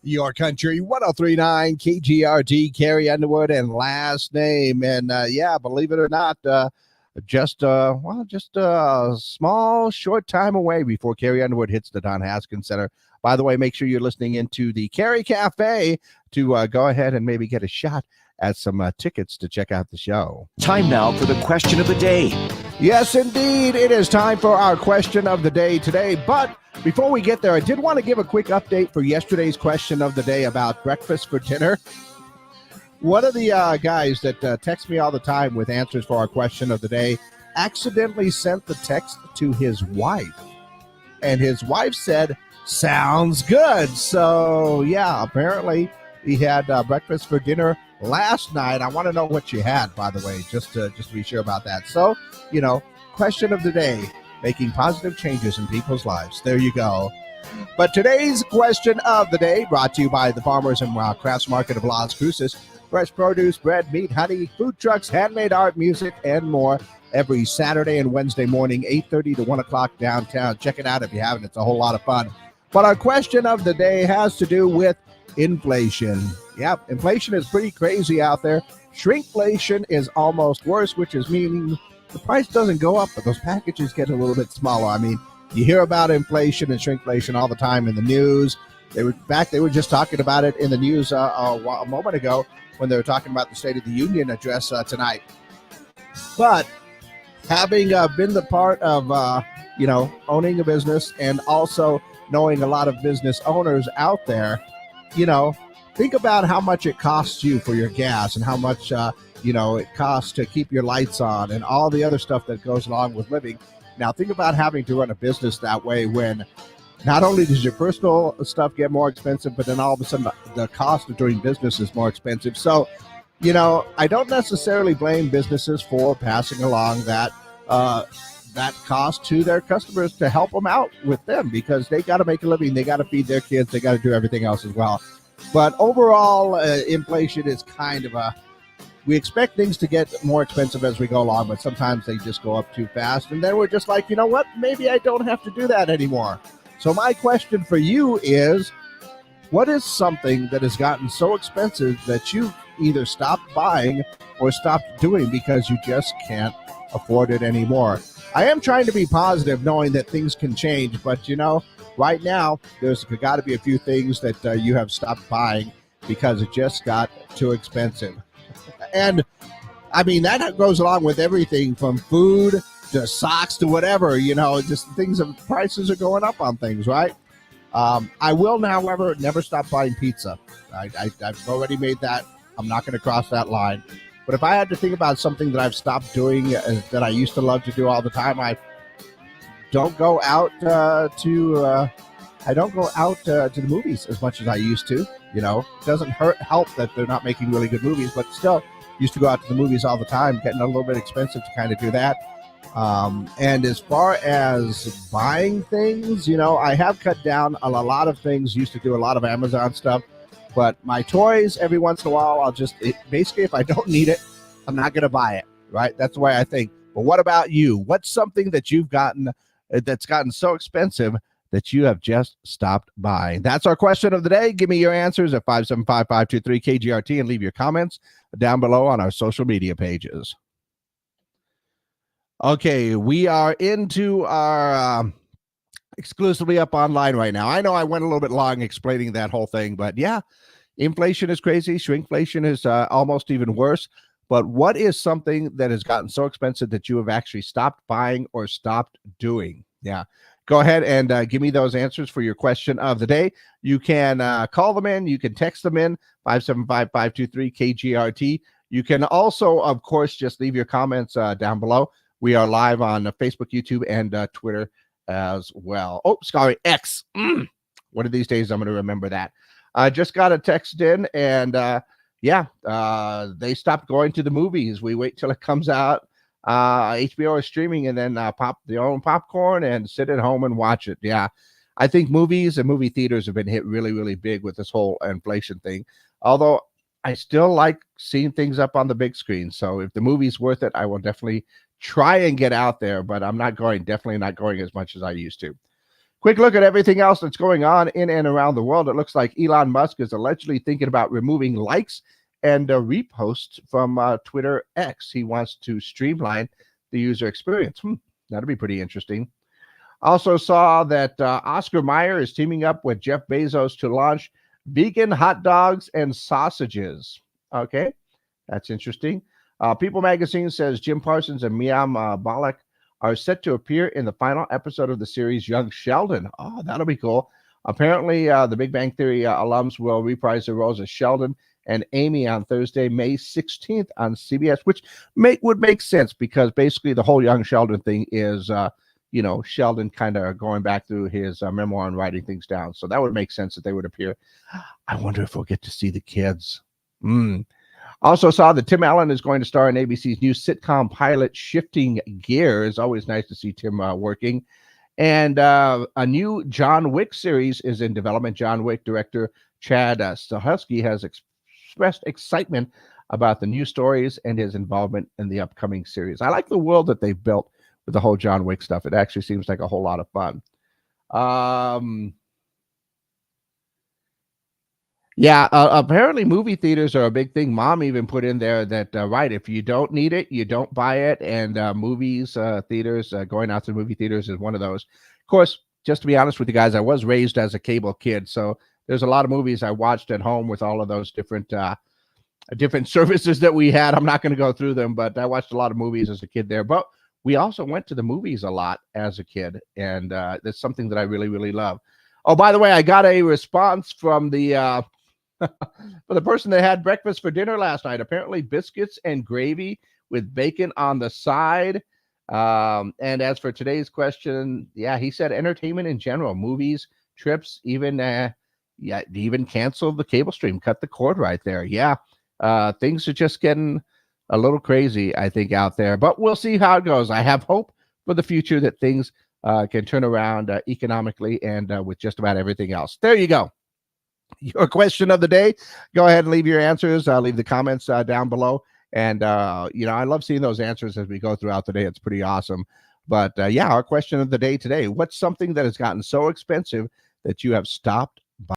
Your country 1039 KGRT, Carrie Underwood, and last name. And yeah, believe it or not, just a small short time away before Carrie Underwood hits the Don Haskins Center. By the way, make sure you're listening into the Carrie Cafe to go ahead and maybe get a shot at some tickets to check out the show. Time now for the question of the day. Yes, indeed. It is time for our question of the day today. But before we get there, I did want to give a quick update for yesterday's question of the day about breakfast for dinner. One of the guys that texts me all the time with answers for our question of the day accidentally sent the text to his wife. And his wife said, "Sounds good." So, yeah, apparently he had breakfast for dinner last night. I want to know what you had, by the way, just to be sure about that. So, question of the day, making positive changes in people's lives. There you go. But today's question of the day brought to you by the Farmers and Crafts Market of Las Cruces. Fresh produce, bread, meat, honey, food trucks, handmade art, music, and more every Saturday and Wednesday morning, 8:30 to 1 o'clock downtown. Check it out if you haven't. It's a whole lot of fun. But our question of the day has to do with inflation. Yep, inflation is pretty crazy out there. Shrinkflation is almost worse, which is meaning the price doesn't go up, but those packages get a little bit smaller. I mean, you hear about inflation and shrinkflation all the time in the news. They were just talking about it in the news a moment ago when they were talking about the State of the Union address tonight. But having been the part of, owning a business and also knowing a lot of business owners out there, think about how much it costs you for your gas and how much, it costs to keep your lights on and all the other stuff that goes along with living. Now, think about having to run a business that way when not only does your personal stuff get more expensive, but then all of a sudden the cost of doing business is more expensive. So, I don't necessarily blame businesses for passing along that cost to their customers to help them out with them because they got to make a living. They got to feed their kids. They got to do everything else as well. But overall, inflation is kind of we expect things to get more expensive as we go along, but sometimes they just go up too fast. And then we're just like, you know what? Maybe I don't have to do that anymore. So my question for you is, what is something that has gotten so expensive that you either stopped buying or stopped doing because you just can't afford it anymore? I am trying to be positive knowing that things can change, but right now there's got to be a few things that you have stopped buying because it just got too expensive. And I mean, that goes along with everything from food to socks to whatever, just things of prices are going up on things, right? I will, however, never stop buying pizza. I've already made that. I'm not going to cross that line. But if I had to think about something that I've stopped doing that I used to love to do all the time, I don't go out to the movies as much as I used to. It doesn't help that they're not making really good movies, but still used to go out to the movies all the time, getting a little bit expensive to kind of do that. And as far as buying things, I have cut down on a lot of things. Used to do a lot of Amazon stuff. But my toys, every once in a while, basically, if I don't need it, I'm not going to buy it, right? That's the way I think. But what about you? What's something that you've gotten that's gotten so expensive that you have just stopped buying? That's our question of the day. Give me your answers at 575-523-KGRT and leave your comments down below on our social media pages. Okay, we are into our exclusively up online right now. I know I went a little bit long explaining that whole thing, but yeah, inflation is crazy. Shrinkflation is almost even worse. But what is something that has gotten so expensive that you have actually stopped buying or stopped doing? Yeah, go ahead and give me those answers for your question of the day. You can call them in. You can text them in, 575-523-KGRT. You can also, of course, just leave your comments down below. We are live on Facebook, YouTube, and Twitter as well. Oh, sorry, X. One of these days, I'm going to remember that. I just got a text in, and they stopped going to the movies. We wait till it comes out. HBO is streaming, and then pop their own popcorn and sit at home and watch it. Yeah, I think movies and movie theaters have been hit really, really big with this whole inflation thing. Although I still like seeing things up on the big screen. So if the movie's worth it, I will definitely try and get out there, but I'm definitely not going as much as I used to. Quick look at everything else that's going on in and around the world. It looks like Elon Musk is allegedly thinking about removing likes and reposts from Twitter X. He wants to streamline the user experience. That'll be pretty interesting. Also saw that Oscar Mayer is teaming up with Jeff Bezos to launch vegan hot dogs and sausages. Okay, that's interesting. People Magazine says Jim Parsons and Miam Malek are set to appear in the final episode of the series Young Sheldon. Oh, that'll be cool. Apparently, the Big Bang Theory alums will reprise their roles as Sheldon and Amy on Thursday, May 16th on CBS, which would make sense because basically the whole Young Sheldon thing is, Sheldon kind of going back through his memoir and writing things down. So that would make sense that they would appear. I wonder if we'll get to see the kids. Also saw that Tim Allen is going to star in ABC's new sitcom pilot, Shifting Gears. Always nice to see Tim working. And a new John Wick series is in development. John Wick director Chad Stahelski has expressed excitement about the new stories and his involvement in the upcoming series. I like the world that they've built with the whole John Wick stuff. It actually seems like a whole lot of fun. Apparently movie theaters are a big thing. Mom even put in there that, right, if you don't need it, you don't buy it. And theaters, going out to the movie theaters is one of those. Of course, just to be honest with you guys, I was raised as a cable kid. So there's a lot of movies I watched at home with all of those different services that we had. I'm not going to go through them, but I watched a lot of movies as a kid there. But we also went to the movies a lot as a kid. And that's something that I really, really love. Oh, by the way, I got a response from the for the person that had breakfast for dinner last night. Apparently biscuits and gravy with bacon on the side. And as for today's question, he said entertainment in general, movies, trips, even canceled the cable stream, cut the cord right there. Things are just getting a little crazy, I think, out there, but we'll see how it goes. I have hope for the future that things can turn around economically and with just about everything else. There you go. Your question of the day. Go ahead and leave your answers. Leave the comments down below. And, I love seeing those answers as we go throughout the day. It's pretty awesome. But, our question of the day today. What's something that has gotten so expensive that you have stopped